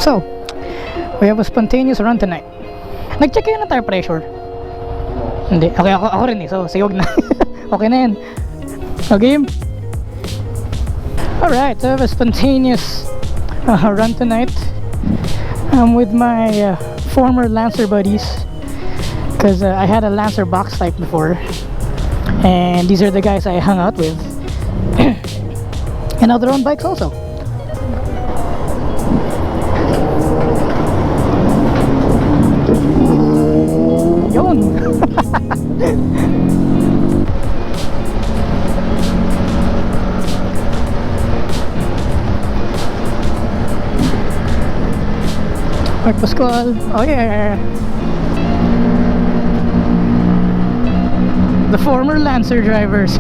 So, we have a spontaneous run tonight. Nag-check kayo na tire pressure? Hindi. Okay, ako rin eh. So, sige, wag na. Okay na yan. Okay? Alright, so I have a spontaneous run tonight. I'm with my former Lancer buddies. Because I had a Lancer box type before. And these are the guys I hung out with. And now they're on bikes also. Yun! Mark Pascual. Oh yeah! The former Lancer drivers.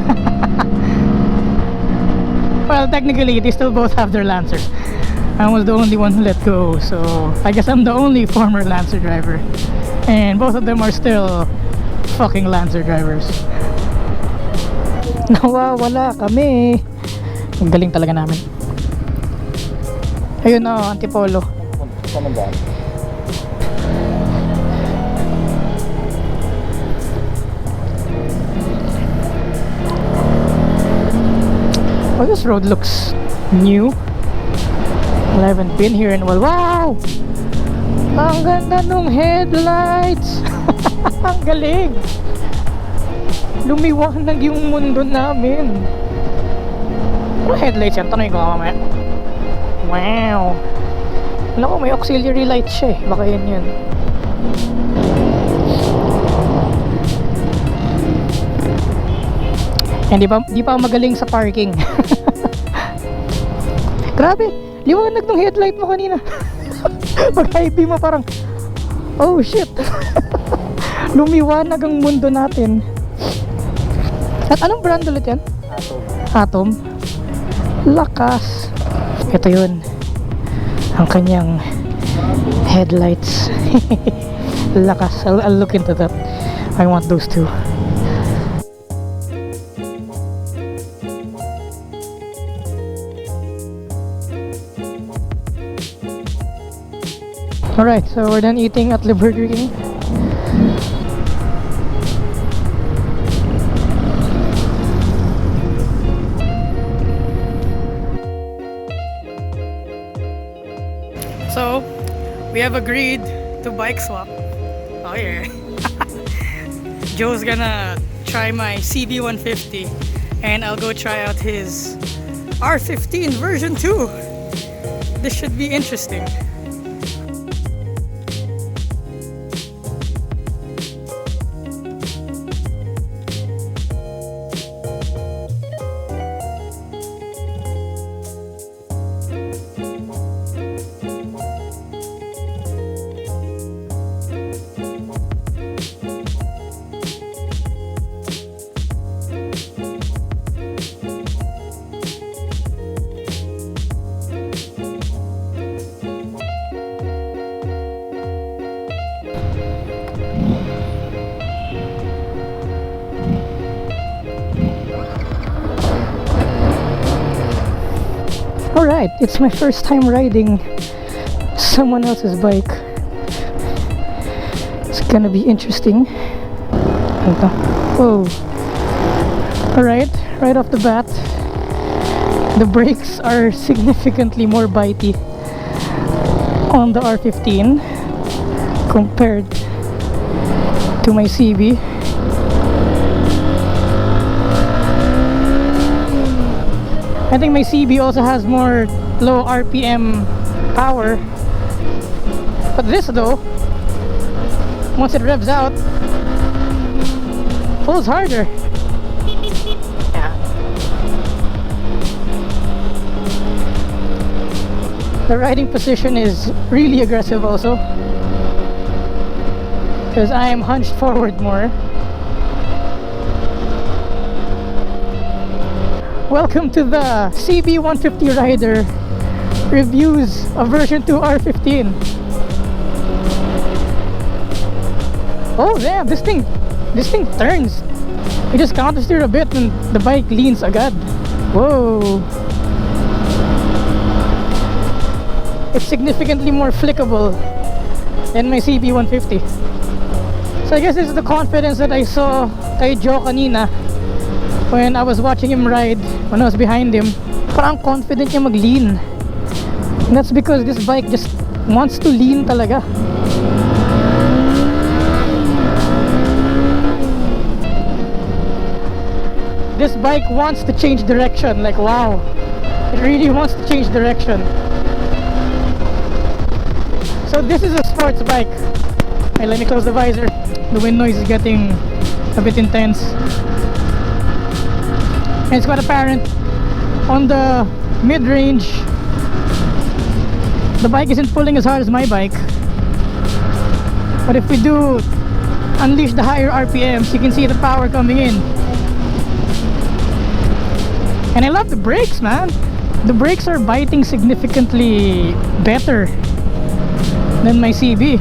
Well, technically they still both have their Lancers. I was the only one who let go, so I guess I'm the only former Lancer driver. And both of them are still fucking Lancer drivers. Nawawala kami. Ang galing talaga namin. Ayun o, Antipolo. Oh, this road looks new. Well, I haven't been here in a while. Wow! Ang ganda nung headlights! Ang galing! Lumiwanag yung mundo namin. Ano headlights yan? Tanongin ko mamaya. Wow! Wala ko, may auxiliary light siya eh. Baka yan yun. And di pa magaling sa parking. Grabe! Liwanag nung headlight mo kanina. Pag high beam mo parang, oh shit. Lumiwanag ang mundo natin. At anong brand ulit yan? Atom. Lakas. Ito yun, ang kanyang headlights. Lakas. I'll look into that. I want those two. Alright, so we're done eating at the Burger King. So, we have agreed to bike swap. Oh yeah. Joe's gonna try my CB150 and I'll go try out his R15 version 2. This should be interesting. Alright, it's my first time riding someone else's bike. It's gonna be interesting. Whoa. Alright, right off the bat, the brakes are significantly more bitey on the R15 compared to my CB. I think my CB also has more low RPM power, but this though, once it revs out, pulls harder. Yeah. The riding position is really aggressive also, because I am hunched forward more. Welcome to the CB150 rider reviews of version 2 R15. Oh damn, this thing turns. You just counter steer a bit and the bike leans agad. Whoa. it's significantly more flickable than my CB150. So I guess this is the confidence that I saw kay Joe kanina when I was watching him ride, when I was behind him. Parang confident niya mag-lean. And that's because this bike just wants to lean talaga. This bike wants to change direction, like wow. It really wants to change direction. So this is a sports bike. Okay, let me close the visor. The wind noise is getting a bit intense. And it's quite apparent on the mid-range, the bike isn't pulling as hard as my bike. But if we do unleash the higher RPMs, you can see the power coming in. And I love the brakes, man. The brakes are biting significantly better than my CB.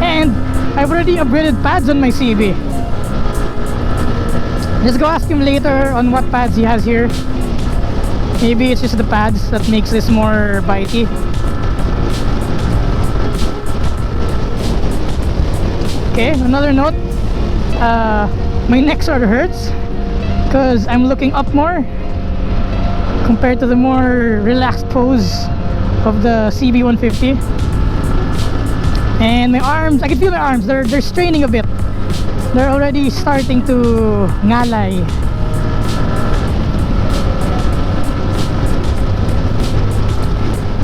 And I've already upgraded pads on my CB. Just go ask him later on what pads he has here. Maybe it's just the pads that makes this more bitey. Okay, another note. My neck sort of hurts because I'm looking up more compared to the more relaxed pose of the CB150. And my arms, I can feel my arms, they're straining a bit. They're already starting to ngalay.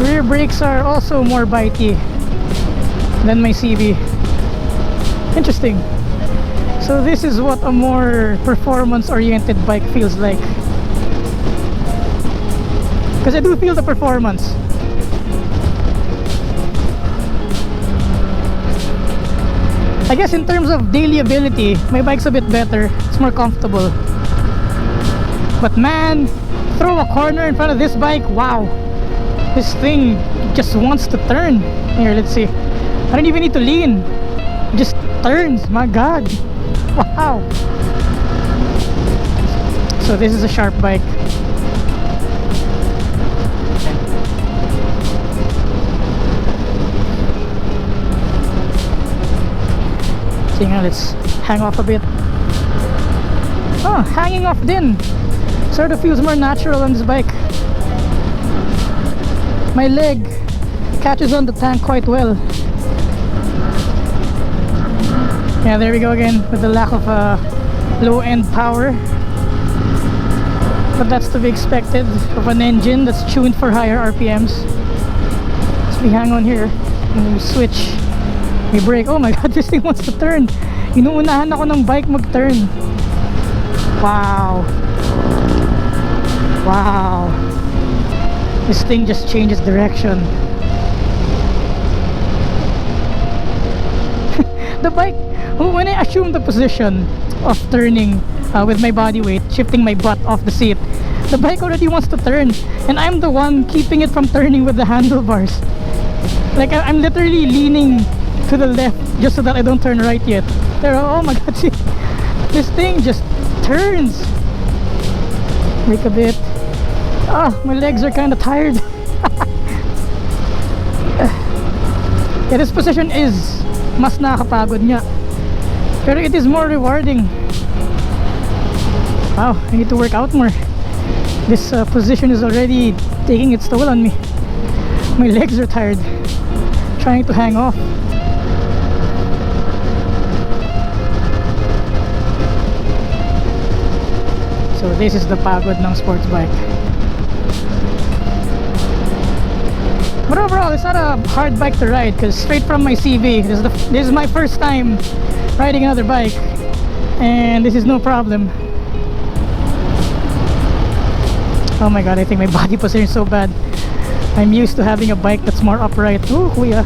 Rear brakes are also more bitey than my CB. Interesting. So this is what a more performance-oriented bike feels like. Because I do feel the performance. I guess in terms of daily ability, my bike's a bit better. It's more comfortable. But man, throw a corner in front of this bike, wow. This thing just wants to turn. Here, let's see. I don't even need to lean. It just turns, my god. Wow. So this is a sharp bike. See nga, let's hang off a bit. Oh, hanging off din. Sort of feels more natural on this bike. My leg catches on the tank quite well. Yeah, there we go again with the lack of low-end power. But that's to be expected of an engine that's tuned for higher RPMs. So we hang on here and we switch. We brake. Oh my god, this thing wants to turn. Inuunahan ako ng bike mag-turn. Wow. Wow. This thing just changes direction. The bike, when I assume the position of turning with my body weight, shifting my butt off the seat, the bike already wants to turn, and I'm the one keeping it from turning with the handlebars. Like I'm literally leaning to the left just so that I don't turn right yet. There, oh my god, see, this thing just turns. Brake a bit. Ah, my legs are kind of tired. Yeah, this position is mas nakakapagod nga, pero it is more rewarding. Wow, I need to work out more. This position is already taking its toll on me. My legs are tired trying to hang off. So this is the pagod ng sports bike. But overall, it's not a hard bike to ride because straight from my CB, this is my first time riding another bike, and this is no problem. Oh my god, I think my body position is so bad. I'm used to having a bike that's more upright. Ooh, kuya.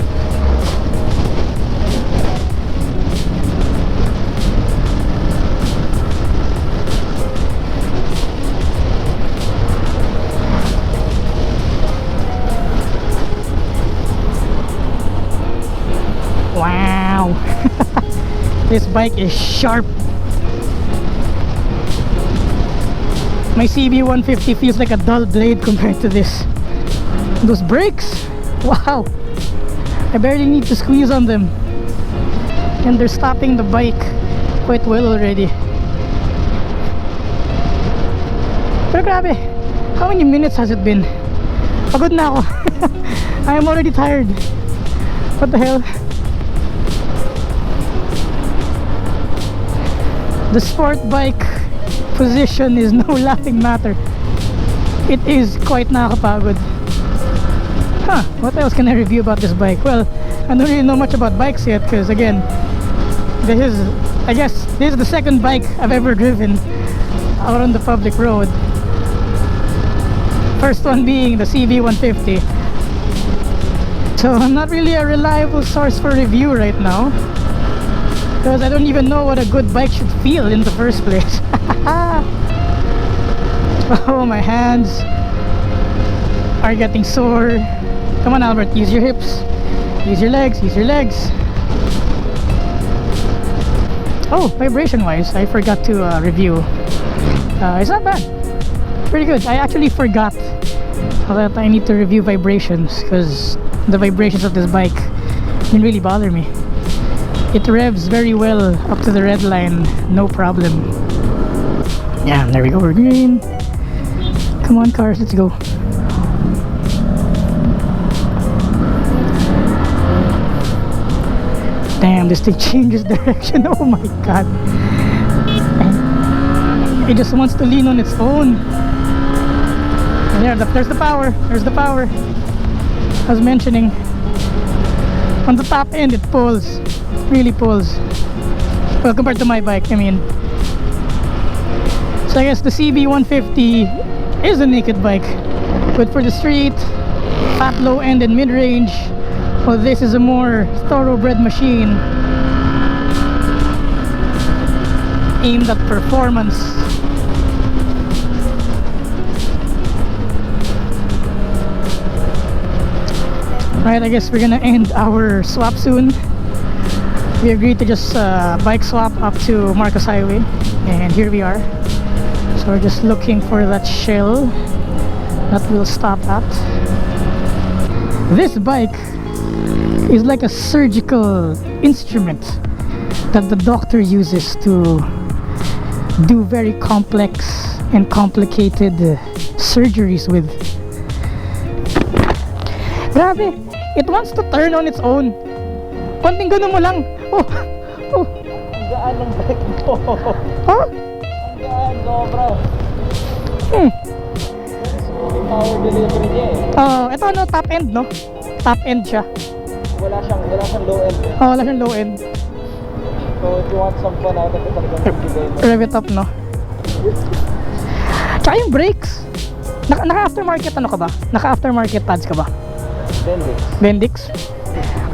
Wow. This bike is sharp. My CB150 feels like a dull blade compared to this. Those brakes, wow, I barely need to squeeze on them, and they're stopping the bike quite well already. Pero grabe, how many minutes has it been? Pagod na ako. I am already tired. What the hell? The sport bike position is no laughing matter. It is quite nakakapagod. Huh, what else can I review about this bike? Well, I don't really know much about bikes yet, because again, I guess this is the second bike I've ever driven out on the public road. First one being the CB150. So I'm not really a reliable source for review right now, because I don't even know what a good bike should feel in the first place. Oh, my hands are getting sore. Come on, Albert, use your hips, use your legs, use your legs. Oh, vibration wise, I forgot to review. It's not bad, pretty good. I actually forgot that I need to review vibrations, because the vibrations of this bike didn't really bother me. It revs very well up to the red line, no problem. Yeah, there we go, we're green. Come on, cars, let's go. Damn, this thing changes direction. Oh my god. And it just wants to lean on its own. And there's the power. There's the power. I was mentioning, on the top end it pulls, really pulls. Well, compared to my bike, I mean. So I guess the CB150 is a naked bike, but for the street, fat, low end, and mid range, well, this is a more thoroughbred machine aimed at performance. Right, I guess we're gonna end our swap soon. We agreed to just bike swap up to Marcos Highway, and here we are. So we're just looking for that shell that we'll stop at. This bike is like a surgical instrument that the doctor uses to do very complex and complicated surgeries with. Grabe, it wants to turn on its own. Konting ganun mo lang. Oh, oh. Ang gaan ng bike mo. Huh? Ang gaan, sobra. Power delivery niya eh. Ito ano, top end, no? Top end siya. Wala siyang low end eh. Wala siyang low end. So if you want some fun out of it, talagang bigay mo. Rev it up, no? Tsaka yung brakes. Naka-aftermarket ano ka ba? Naka-aftermarket pads ka ba? Bendix. Bendix?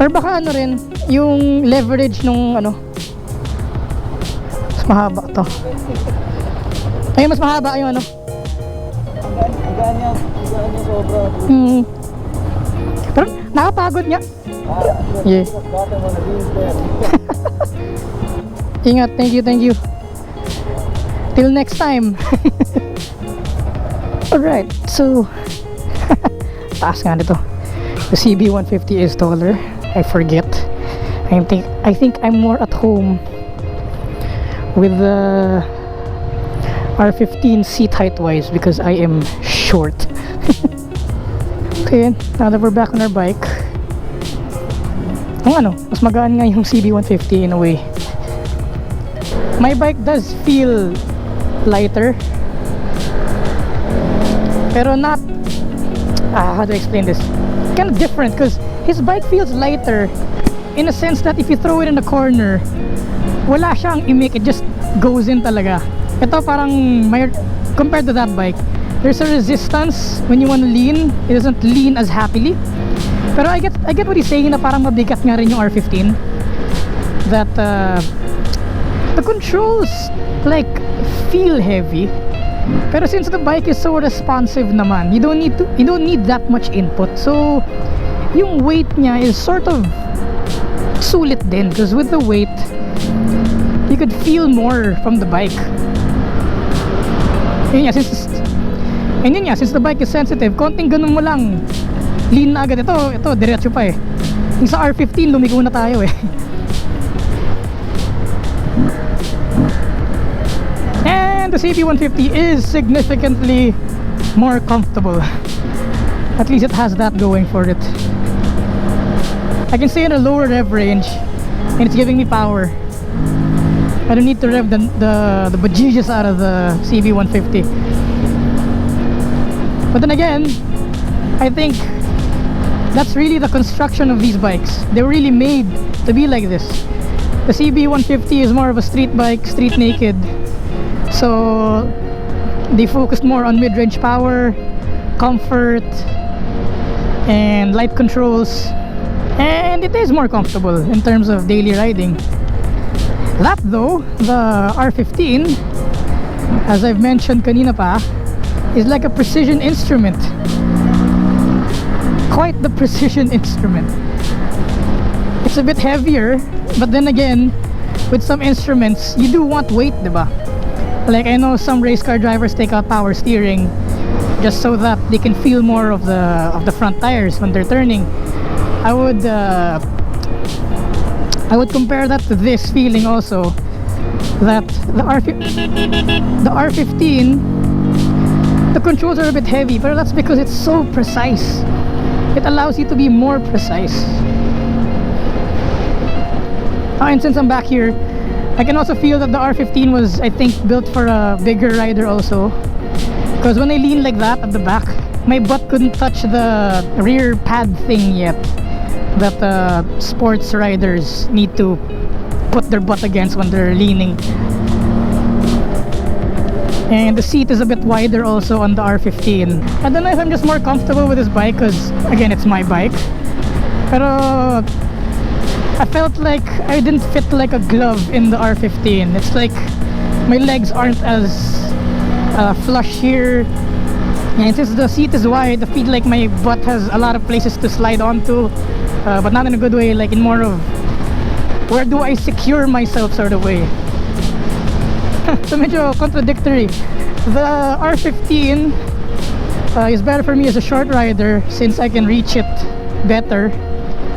Or baka ano rin, yung leverage nung ano, mas mahaba to. Ay, mas mahaba yung ano. Ang gaan niya sobra. Pero nakapagod niya. Yeah. Ingat, thank you. Till next time. Alright, so taas nga nito. The CB150 is taller. I forget. I think I'm more at home with the R15 seat height wise, because I am short. Okay, now that we're back on our bike, mas magaan nga yung CB150 in a way. My bike does feel lighter, pero not how to explain this, kind of different, because his bike feels lighter in a sense that if you throw it in the corner, wala siyang imik, it just goes in talaga. Ito parang compared to that bike, there's a resistance when you want to lean. It doesn't lean as happily. Pero I get what he's saying, na parang mabigat nga rin yung R15, that the controls like feel heavy, pero since the bike is so responsive naman, you don't need that much input. So yung weight niya is sort of sulit din, because with the weight you could feel more from the bike. Yun nga, since the bike is sensitive, konting ganun mo lang, lean na agad. Ito diretso pa eh. Yung sa R15 lumiko na tayo eh. And the CB150 is significantly more comfortable. At least it has that going for it. I can stay in a lower rev range and it's giving me power. I don't need to rev the bejesus out of the CB150. But then again, I think that's really the construction of these bikes. They were really made to be like this. The CB150 is more of a street bike, street naked. So they focused more on mid-range power, comfort, and light controls. And it is more comfortable in terms of daily riding. That though, the R15, as I've mentioned kanina pa, is like a precision instrument. Quite the precision instrument. It's a bit heavier, but then again, with some instruments, you do want weight, diba? Like I know some race car drivers take out power steering just so that they can feel more of the front tires when they're turning. I would compare that to this feeling also, that the R15, the controls are a bit heavy, but that's because it's so precise. It allows you to be more precise. And since I'm back here, I can also feel that the R15 was, I think, built for a bigger rider also, because when I lean like that at the back, my butt couldn't touch the rear pad thing yet that sports riders need to put their butt against when they're leaning. And the seat is a bit wider also on the R15. I don't know if I'm just more comfortable with this bike because, again, it's my bike. Pero I felt like I didn't fit like a glove in the R15. It's like my legs aren't as flush here. And since the seat is wide, I feel like my butt has a lot of places to slide onto. But not in a good way, like in more of where do I secure myself sort of way. So medyo contradictory. The R15 is better for me as a short rider since I can reach it better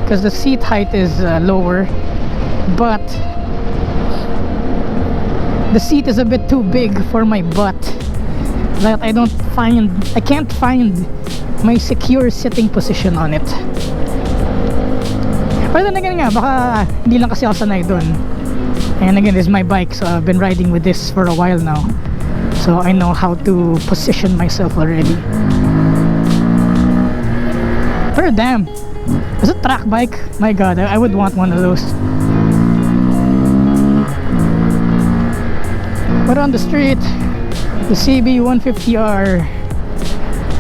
because the seat height is lower, but the seat is a bit too big for my butt, that I can't find my secure sitting position on it. But then again nga, baka hindi lang kasi ako sanay dun. And again, this is my bike, so I've been riding with this for a while now, so I know how to position myself already. But damn, it's a track bike. My god, I would want one of those. But on the street, the CB150r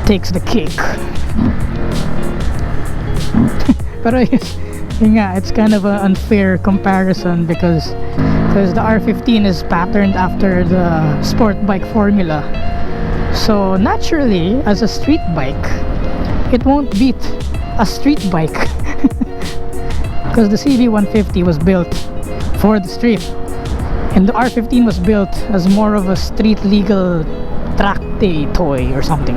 takes the cake. Pero yun nga, it's kind of an unfair comparison because the R15 is patterned after the sport bike formula. So naturally, as a street bike, it won't beat a street bike because the CB150 was built for the street and the R15 was built as more of a street legal track day toy or something.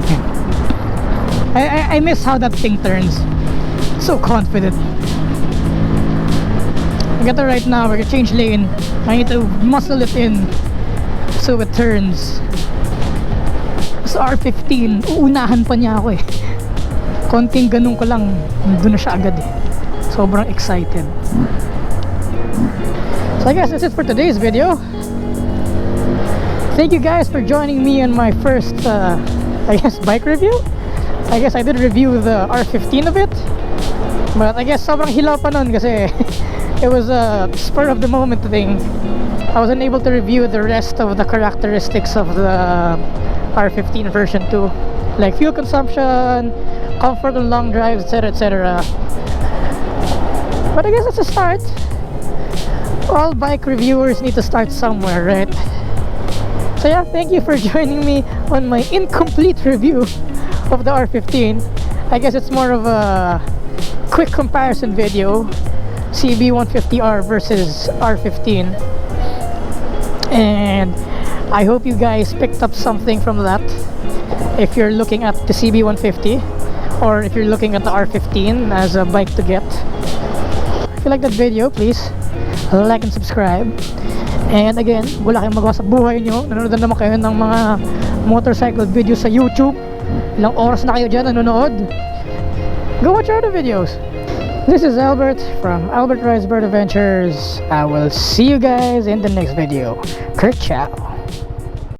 I miss how that thing turns. So confident. I got it right now. We're gonna change lane. I need to muscle it in so it turns. Sa R15, uunahan pa niya ako eh. Konting ganun ko lang, doon na siya agad eh. Sobrang excited. So I guess that's it for today's video. Thank you guys for joining me on my first I guess bike review. I guess I did review the R15 a bit, but I guess sobrang hilaw pa nun kasi it was a spur of the moment thing. I wasn't able to review the rest of the characteristics of the R15 version 2, like fuel consumption, comfort on long drives, etc, etc. But I guess it's a start. All bike reviewers need to start somewhere, right? So yeah, thank you for joining me on my incomplete review of the R15. I guess it's more of a quick comparison video, CB150r versus R15, and I hope you guys picked up something from that if you're looking at the CB150, or if you're looking at the R15 as a bike to get. If you like that video, please like and subscribe. And again, wala kayong magawa sa buhay nyo, nanonood na naman kayo ng mga motorcycle videos sa YouTube. Ilang oras na kayo dyan nanonood. Go watch our other videos. This is Albert from Albert Rides Bertoventures. I will see you guys in the next video. Ciao.